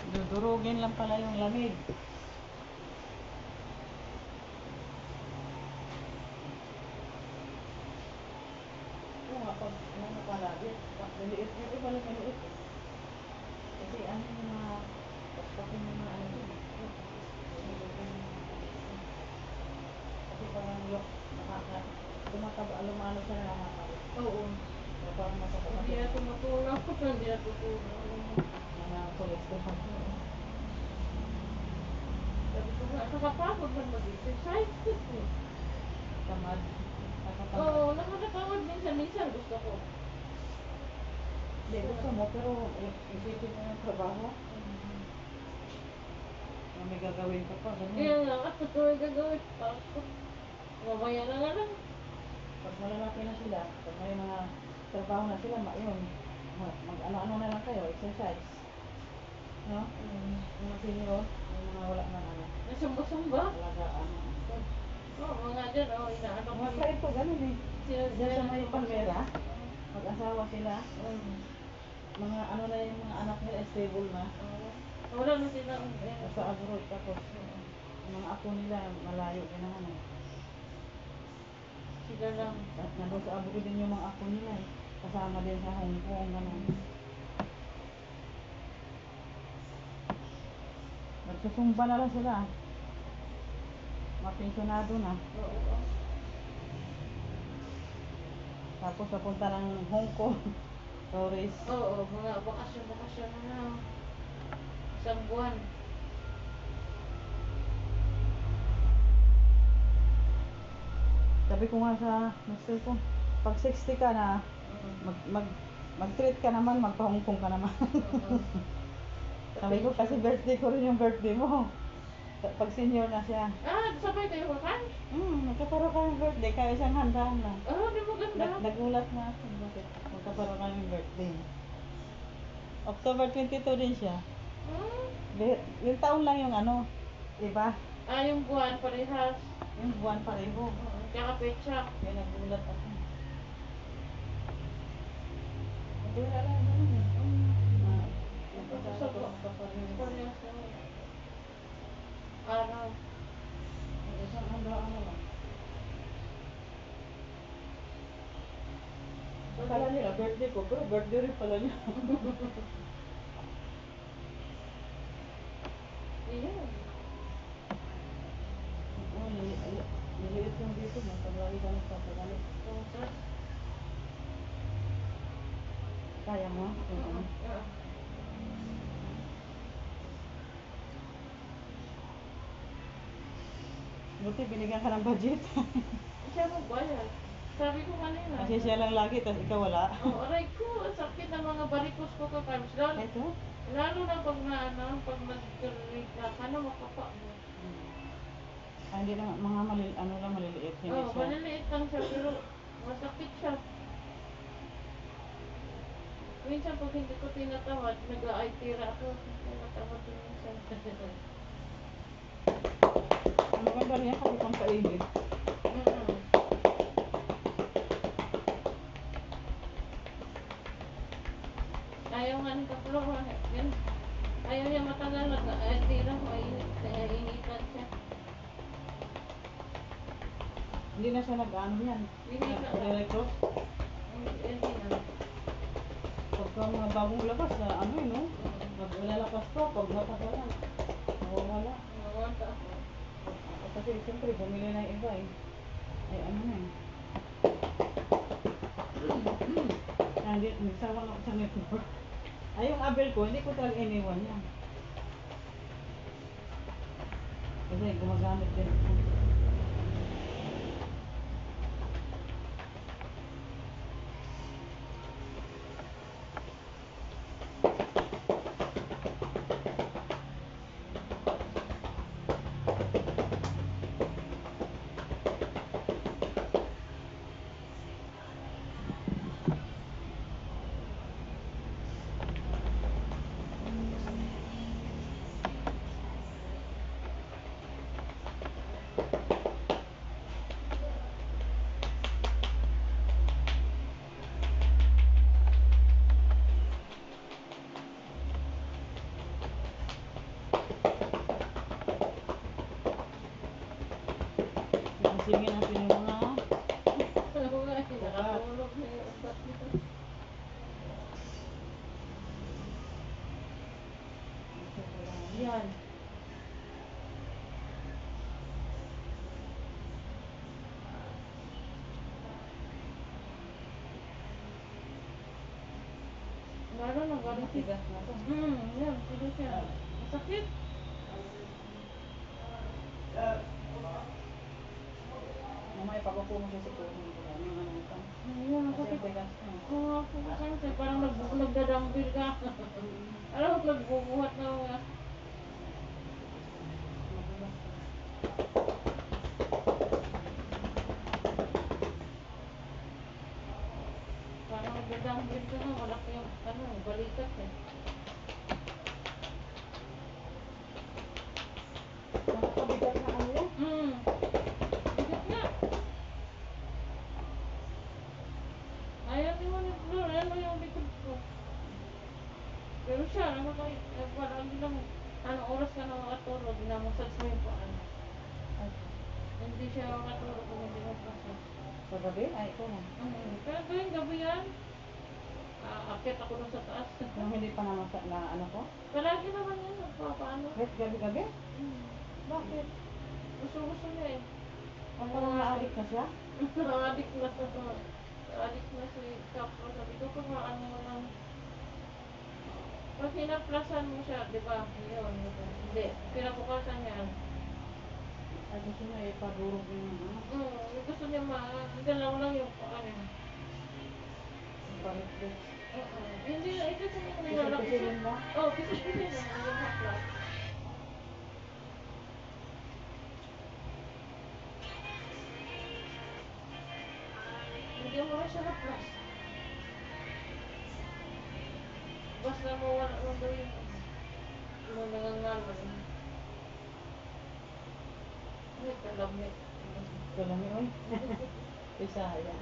Dudurugin lang pala yung lamig. Oo nga, pag ano pala, liliit yun, iba lang maliit eh. Kasi ano yung mga, pagpakin yung mga ano yun. Dudurugin yung mga ano yun. Kasi parang tumataba, lumano siya na nakakal. Oo. Parang mataba. Hindi na tumutulong. Hindi na tutulong. Mga cholesterol. Sabi ko nga, nakapagod man mag-exercise. Tamad. Nakatamad. Oo, nakakatawad minsan-minsan gusto ko. Hindi, gusto mo, pero isipin mo yung trabaho. May gagawin ka pa, ganun. Kaya nga, may gagawin pa ako. Mamaya na nga lang. Pag malalaki na sila, pag may mga trabaho na sila, yun, mag-ano-ano na lang kayo, exercise. No? Mga senior, yung mga wala na ano. Nasumba-sumba? Alagaan. Oo, mga dyan, inaano ko. Mga try ito, ganun eh. Diyan sa may Palmera, mag-asawa sila. Mga ano na yung mga anak nila, stable na. Wala na silang Sa abroad, tapos mga apo nila, malayo din naman eh. sila lang. Nandun sa abroad din yung mga apo nila eh. Kasama din sa Hong Kong, ganun. Nagsusumba na lang sila. Mapensyonado na. Oo. Tapos napunta ng Hong Kong. Tourist. Oo, mga bakasyon na lang. Isang buwan. Sabi ko nga sa mister ko, pag 60 ka na, mag-treat ka naman, magpa-Hong Kong ka naman. Sabi ko kasi birthday ko rin yung birthday mo. Pag senior na siya. Sabay kayo kakan? Nagkaparo kami birthday, kaya isang handaan lang. Di maganda. Nagulat na ako, bakit magkaparo kami birthday. October 22 din siya. Yung taon lang yung ano, iba. Yung buwan parehas. Yung buwan pareho. Tsaka petsa. Kaya nagulat ako. Hindi wala lang ganun eh. Parehas na. Araw. Isang handaan na lang. Akala nila birthday ko, pero birthday rin pala niya. Iyan. Niliit yung dito mo, pag lagi ka nagpapagalit. Kaya mo? Buti binigyan ka ng budget. Siya magbayad. Sabi ko kanina. Kasi siya lang lagi, tapos ikaw wala. Aray ko, sakit ng mga barikos ko kakabs. Ito? Lalo na pag pag nag-rika ka na makapa mo. Hindi na, mga maliliit. Hindi siya. Maliliit lang siya, pero masakit siya. Minsan pag hindi ko tinatawad, nag-aitira ako. Tinatawad din minsan. Ang maganda rin yan kasi pang kainit. Ayaw nga ni Kaplo. Ayaw niya matagal nag-aitira. Initan siya. Hindi na siya nag-ano yan. Nag-electro. Hindi na. Pagka mga bagong labas na ano yun, no? Nag-lalakas pa, pag matagalan. Nawawala. Kasi siyempre bumili na yung iba eh. Ay ano na eh. Hindi, nagsawa ako sa network. Ay yung Abel ko, hindi ko talaga iniwan yan. Kasi gumagamit din. Sige natin yung mga Oo nga, nakatulog na yung ugat nito. Yan. Lalo na galing matigas na to. yan, sino siya? Masakit. Mamaya papapo mo siya siguro ng gulay. Yung ano ito. Yan, Kasi masakit. ang tigas na. Oo, ako kasi parang nagdadambil ka. Alam mo, nagbubuhat na mga. Madulas to. Parang nagdadambil ka na, malaki yung, balikat eh. Nakakabigat na ano yan. Bigat nga. Ayaw ni mo ni Flor, ano yung likod ko. Pero siya, parang lang, anong oras ka na makatulog, ginamassage mo yung paan. Ay, Hindi siya makatulog kung hindi mo massage. sa gabi? Ay, ito lang. Pero tuwing gabi yan, akit ako dun sa taas. Nung hindi pa namasa na ano ko? Palagi naman yan, nagpapaano. Kahit gabi-gabi? Mm. Bakit? Gusto niya eh. Ang parang na-addict na siya? Naadik na. Naadik na si Kapro. Sabi ko, kumaan mo ng... Pag hinaplasan mo siya, di ba? Yun. Hindi. Pinabukasan niya. Ay, gusto niya ipadurog yung ano. Gusto niya galaw lang yung paa niya. Pa-reflex. Hindi na, ito sa mga nilalaki siya. Pisil-pisilin ba? Oo, pisil-pisil na. Yung haplas. Hindi mo na siya haplas. Basta mo wala nung gawin. Mo nangangalan. Ay, kalamit. Kalami, oy. Bisaya.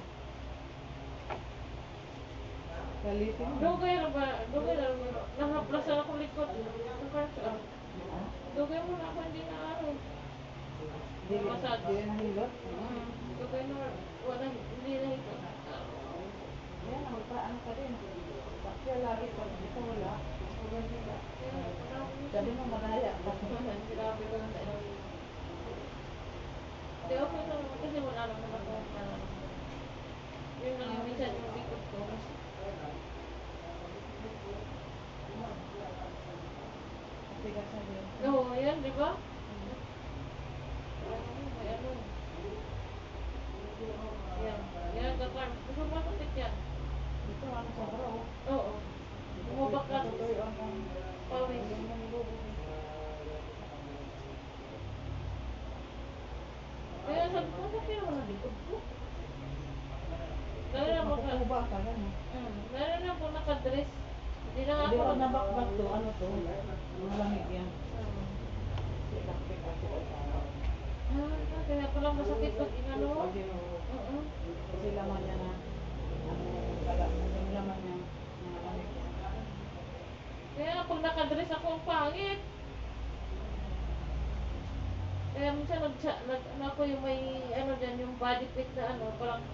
Kalitin mo. Dugay na ba? Dugay na ba? Nahaplasan ako likod. Dugay siya. Ha? Dugay mo na ako hindi na ano. Di Massage. di rin nahilot? Dugay na wala hindi na ito. Yan, ano ka din. Bakit lagi pag ito wala? Wala. Sabi mo madaya. Sinabi ko na sa inyo. Hindi okay lang naman kasi wala naman ako nararamdaman. Yun lang yung minsan yung likod ko. Matigas na din. Oo, yan, di ba? May ano. Yan. Yan, kakar. Gusto mo masakit yan? Ito ano sa bro. Oo. Bumabakat. Tutuyuan ng Pawis. Kaya sabi ko, sakit naman ang likod ko. Lalo na mga... Makukuba ka gano'n. Lalo na po nakadress. Hindi na Hindi ako ako nabakbak to. Ano to? Malamig yan. Bakit kasi Kaya pala masakit pag inano. Pag kasi laman niya na ano yung laman niya malamig yan. Kaya pag nakadress ako ang pangit. Kaya minsan ako yung may ano dyan, yung body fit na ano, parang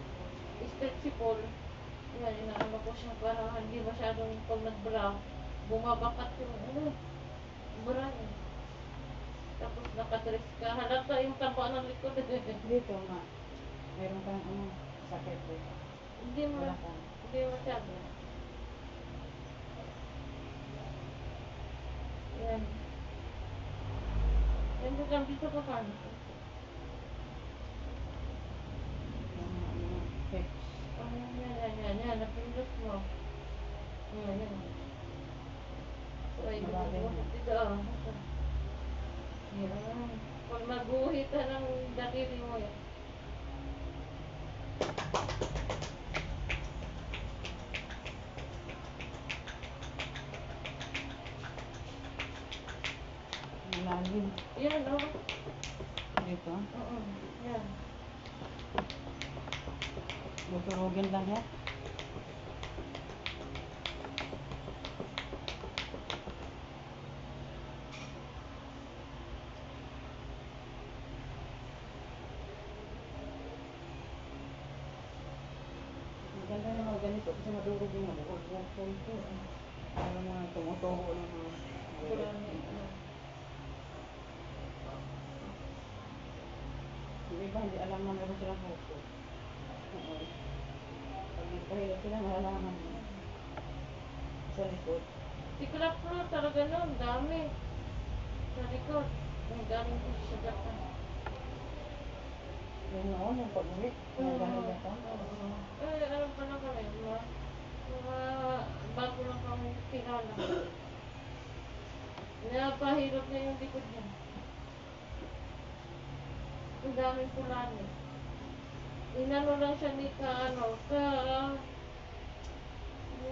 stretchable. Yan, inaano ko siya para hindi masyadong pag nag-bra, bumabakat yung ano, bra niya. Tapos nakadress ka, halata yung taba ng likod. Dito nga, mayroon kang ano, sakit dito. Hindi mo, Wala kang. hindi masyado. Yan. Yan dito ka kan. Fix. Yan, napindot mo. Yan. So, ay, bubuhat dito, Yan. Pag naguhit ka ng daliri mo yan. Malalim. Yan, Dito. Yan. Tuturugin lang yan. ito kasi madurog yung nabukol-bukol ko. Yung mga tumutuho ng mga Wala na ano. Yung iba hindi alam na meron silang puso. Oo. Pag nagpahilot sila, malalaman mo. Sa likod. Tiklap mo talaga nun, dami. Sa likod. Yung galing ko sa Japan. Yung noon, yung pag-uwi, yung galing Japan. Alam pa lang kami, mga bago lang kami kilala. Napahirap na yung likod niya. Ang daming pulani. Inano lang siya ni ano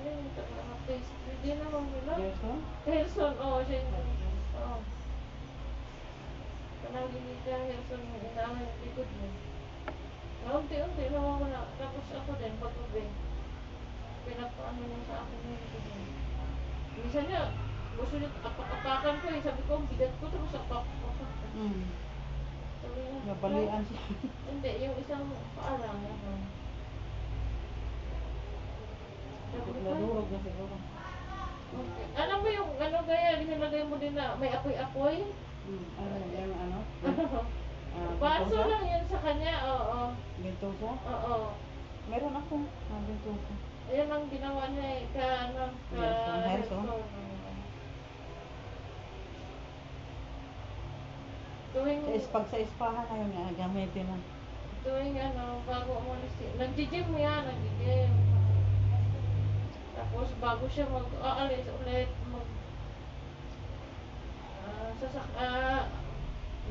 yung taga-taste. Hindi naman nila. Gerson? Gerson, oo, siya yung, oo. Panagin ni Gerson, inaano yung likod niya. Unti-unti nawawala. Tapos ako din, pag-uwi. Pinapaano niya sa akin yung likod niya. Minsan niya, gusto niya apak-apakan ko eh. Sabi ko, ang bigat ko, tapos apak-apak. Sabi niya, Nabalian siya. hindi, yung isang paalang. Nadurog na siguro. Okay. Alam mo yung ano gaya, nilagay mo din na may apoy-apoy? Ano yung ano? Baso lang yun sa kanya, oo. Bintuso? Oo. Meron ako na bintuso. Ayun ang ginawa niya eh, Gerson. Tuwing, Pag sa ispahan na yun, gamitin na. tuwing bago umalis, nag-gym yan, nag-gym. Tapos bago siya mag-aalis ulit,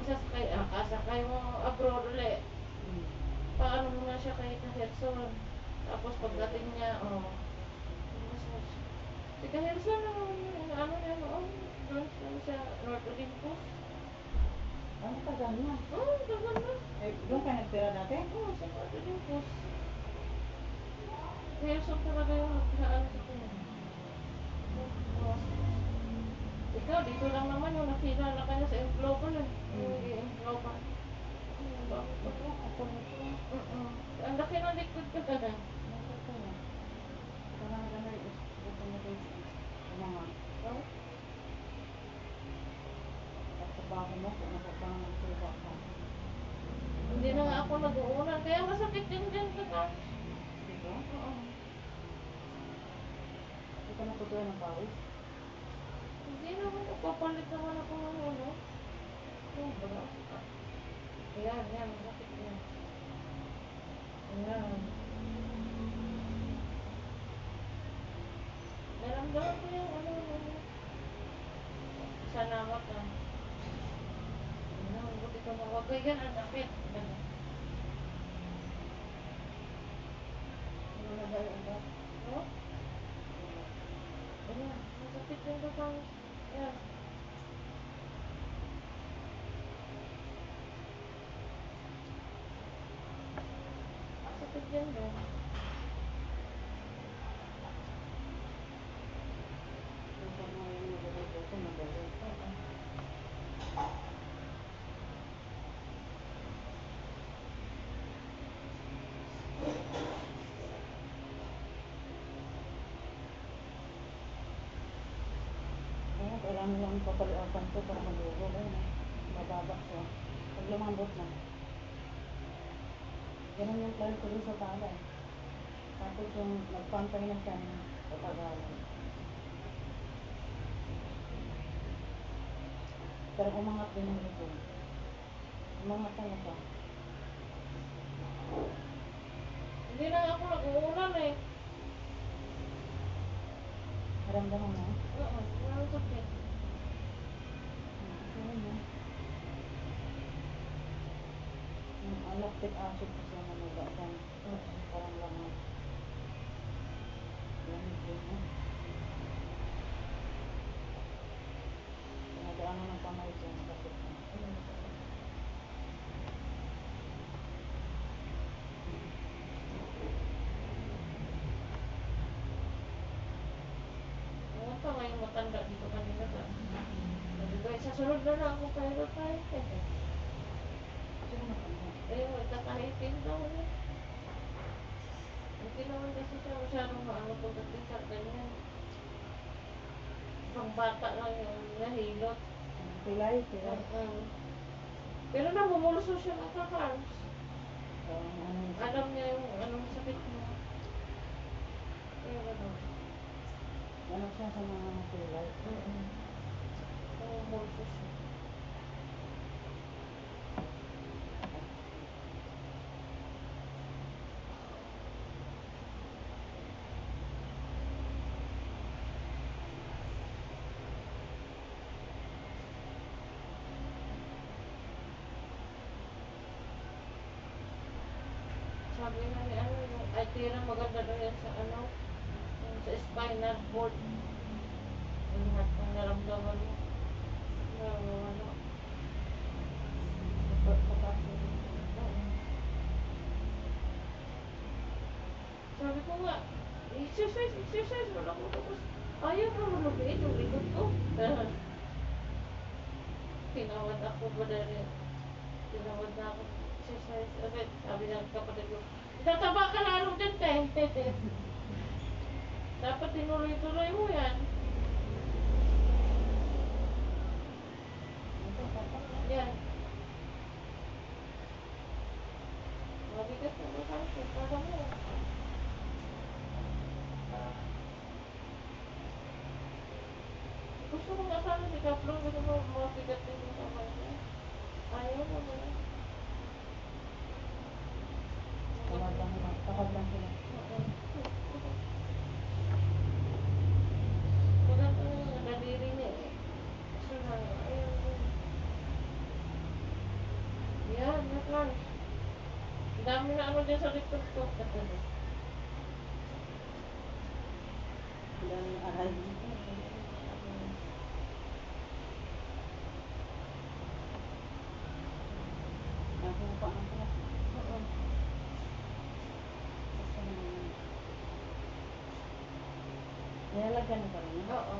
sasakay mo abroad ulit. Paano mo na siya kay Gerson. Tapos pagdating niya, massage. Si Gerson naman yun, ano niya noon, doon siya, North Olympus. Ano ka ganyan? Tagal na. Doon ka nagtira dati? Oo, sa North Olympus. Gerson talaga yung nagkaan sa kanya. Ikaw, dito lang naman yung nakilala ka niya sa Imploban eh. Yung Imploban. Ako nito. Ang laki ng likod ka na. Parang ganun is gusto mo kayo mga pagtrabaho mo kung nakapang magsuba ka. Hindi na nga ako nag-uunan. Kaya masakit din dyan sa taas. Diba? Oo. Hindi ka natutuwa ng pawis? Hindi naman. Papalit naman ako ng ano. Sobra. Yan. Masakit yan. Yan. Naramdaman ko yung sanawat na. Buti ka mawagay yan. Ang sakit. Wala ba yung iba? No? Ayan. Masakit yung kapang. Yan. Masakit yan doon. Yung pag mga yung nagagawa ko, madali. Kailangan lang papaliakan ko para madurog. Mababa siya. Pag lumambot na. Ganun yung plan ko dun sa tala. Tapos yung nagpantay na siya ng patagalan. Pero umangat din yung likod. Umangat na siya. Hindi na ako nag-uunan eh. Naramdaman mo? Oo. Walang sakit. Ang lactic acid kasi ang nagasan. Parang lamang. Lamig din mo. Pinagaanan ng kamay siya, nakasip na. Ano pa ngayong matanda dito kanina ka? Sabi ko, sa sunod na lang ako kayo tayo. Sino matanda? May kakahipin daw niya. Hindi naman kasi siya masyadong maano pagdating sa ganyan. Pang bata lang yung nahilot. Pilay, pilay. Pero namumulso siya ng kakars. Ano yung Alam niya yung anong sakit mo. Kaya gano'n. ano siya sa mga pilay? Namumulso siya. Sabi nga ni ano, yung Altera maganda daw yan sa ano, yung sa spinal cord. Yung lahat ng naramdaman mo. Nawawala. Sabi ko nga, exercise, wala ko tapos. Ayaw na malubiit yung likod ko. Tinawad ako ba dahil tinawad na ako exercise ulit. Sabi ng kapatid ko, itataba ka lalo dyan, te. Dapat tinuloy-tuloy mo yan. Yan. Mabigat na ba kasi? Para mo. Gusto ko nga sana si Kaplong, gusto mo mabigat din yung kamay niya. Ayaw naman. Takad lang sila. Maganda yung daliri niya eh. Kaso lang, ayaw din. Yan, yan. Dami na ano dyan sa likod ko. Dami aray. Nakuha ang pala. Nilalagyan mo pa rin? Oo.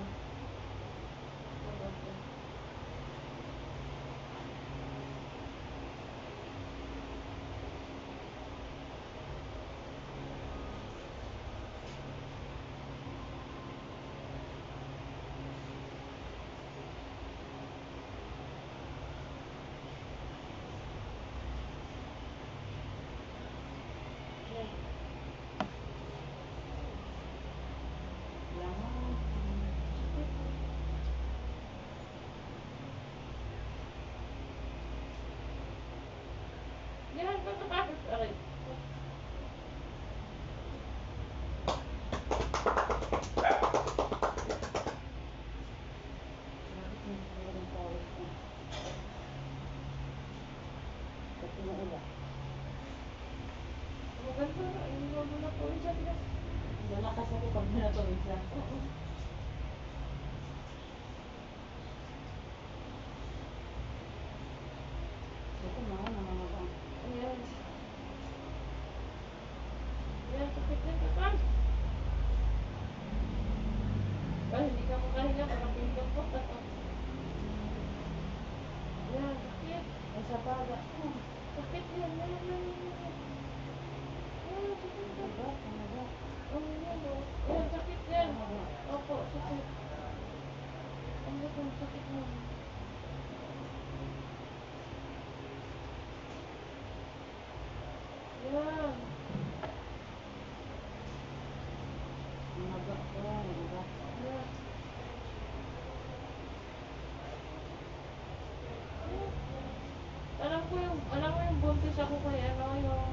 Yan, pagkatapos, aray. Maganda na, iniwan mo na po isa sila. Malakas ako pag pinatawid siya. Ito mga namamabang. Ayan. Yan, sakit yan, kakal. Ay, hindi ka makahinga, makapindot ko. Yan, sakit. Ay, sa paga. Sakit yan, yan. Yan, sakit yan. Ano ba? Yan, oh. Yan, sakit yan. Opo, sakit. Ang sakit mo. Yan. Maga ko, maga. Yan. Alam mo yung buntis ako kay ano, yung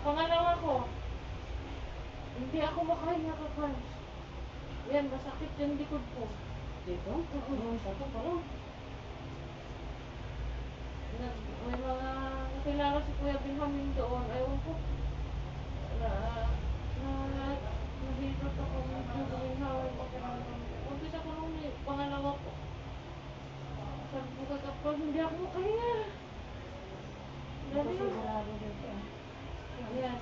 pangalawa ko. Hindi ako makahinga kakal. Yan, masakit yung likod ko. Dito? Sato pa lang. May mga nakilala si Kuya Benjamin doon. Ayaw ko. Nahirap ako. Medyo guminhawa yung pakiramdam ko. Buntis ako nung pangalawa ko. Sabi ko kay Kapal, hindi ako makahinga. Ito sigurado dito. Yes.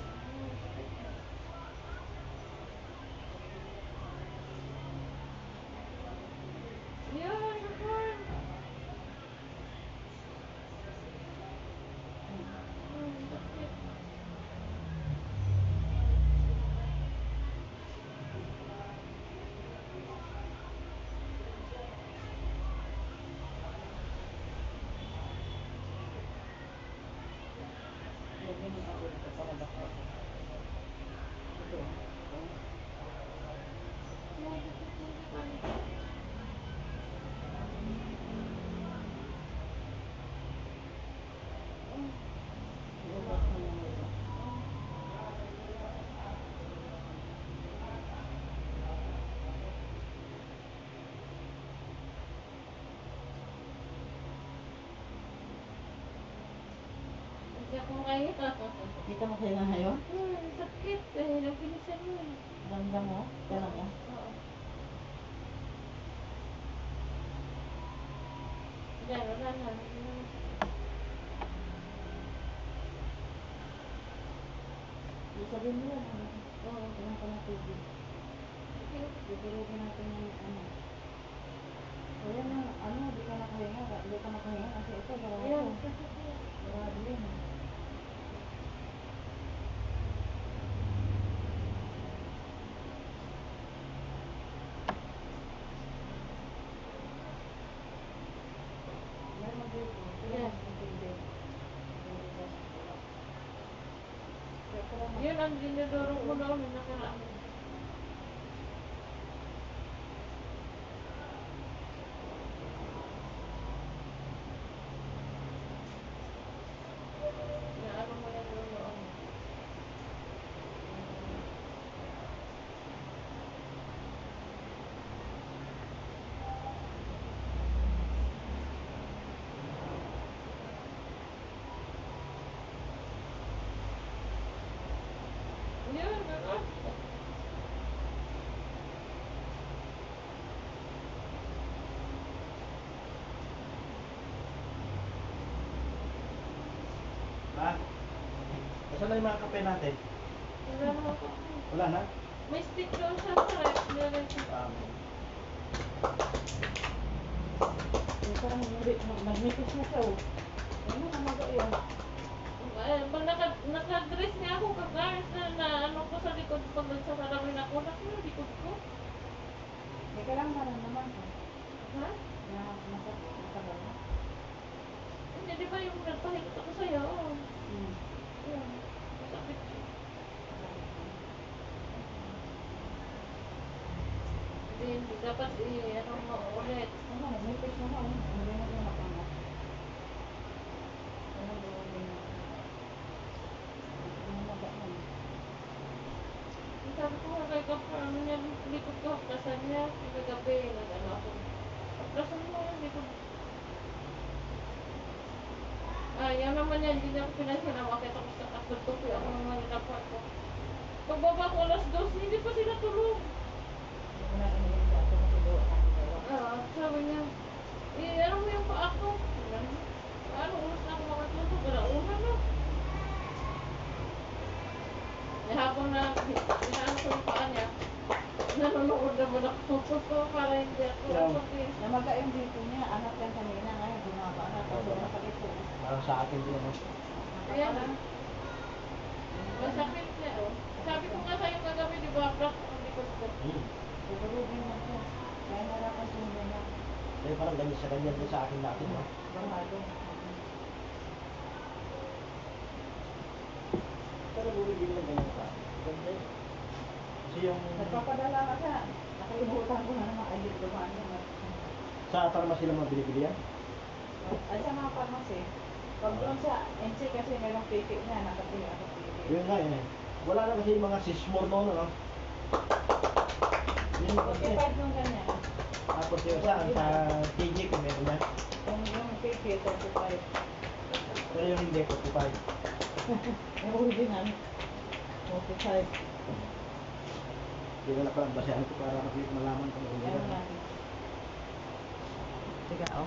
Yan, Kapal. Sakit. ako ngayon. Hindi ka makahinga ngayon? Sakit. Dahil ang pinisan mo eh. Ramdam mo? Kailan mo? Oo. Yan, wala na. Hindi na masakit. Sabihin mo yan, ano? Oo. Kailangan ka na tubig. Tutulogin natin yung ano. O yan na, ano, di ka nakahinga kasi ito, Ayan, grabe. sakit yan. Grabe yun. Meron dito. Yes. Tubig. Yun ang dinuduro mo noon na nakaraan. Naano mo yan noon. Yun, gano'n. Ha? Nasaan na yung mga kape natin? Wala naman ako. Wala na? May stick doon sa rep. Nilagay ko. Parang magmikis na siya, oh. Ano, kamaga yun. Pag naka-dress niya ako, kagaris na ano ko sa likod pag nagsasalamin ako, nasa likod ko. Eh, kailangan maramdaman ko. Ha? Na matagal na. Hindi, di ba yung nagpahilot ako sa'yo? Hmm. Yun. Masakit siya. Hindi dapat ano mo ulit. Ano, magmikis na ako. Hindi na siya mapangat. Ano, gawin na. Maga na. Sabi ko nga kay Kapra, ano niya, likod ko, haplasan niya. Kagabi, nag-ano ako. Haplasan mo yung likod. Yan naman yan, hindi niya ako pinasinawa. Kaya tapos nakapagtupi ako ng mga nilapad ko. Pagbaba ko alas 12, hindi pa sila tulog. Hindi ko na iniinda ako kasi doon ako gawa. Sabi niya, ano mo yung paa ko? Ano, oras na ako makatulog. Wala una na. Habang inaano ko yung paa niya, nanonood naman ako para hindi ako. Yeah. Namaga yung dito niya, anak yan kanina, ngayon bumaba na, tapos masakit po. Parang sa akin din naman. Ayan. Masakit niya, oh. Sabi ko nga sa'yo kagabi, di ba, black ang likod ko. Bubulugin na siya. Kaya narapan siya niya. Kaya parang ganyan sa ganyan din sa akin dati, no? Barhado. Pero bumibili ng ganyan sa akin. Ganda yun. Kasi yung... Nagpapadala ka siya. Nakalimutan ko na naman, ayun, dumaan niya. Sa pharmacy lang mga binibili yan? Ay, sa mga pharmacy. Pag doon sa NC kasi mayroong pipi niya, nakapili ako pipi. Yun nga eh. Wala na kasi yung mga sismore noon, no? Yun yung kasi. 45 nung ganyan. Tapos yung saan, sa TG kung meron yan. Yung pipi, 35. Pero yung hindi, 45. Yung original, 45. Hindi ko na palang basahan ko para malaman kung ano Ayun yun. lang. Sige, oh.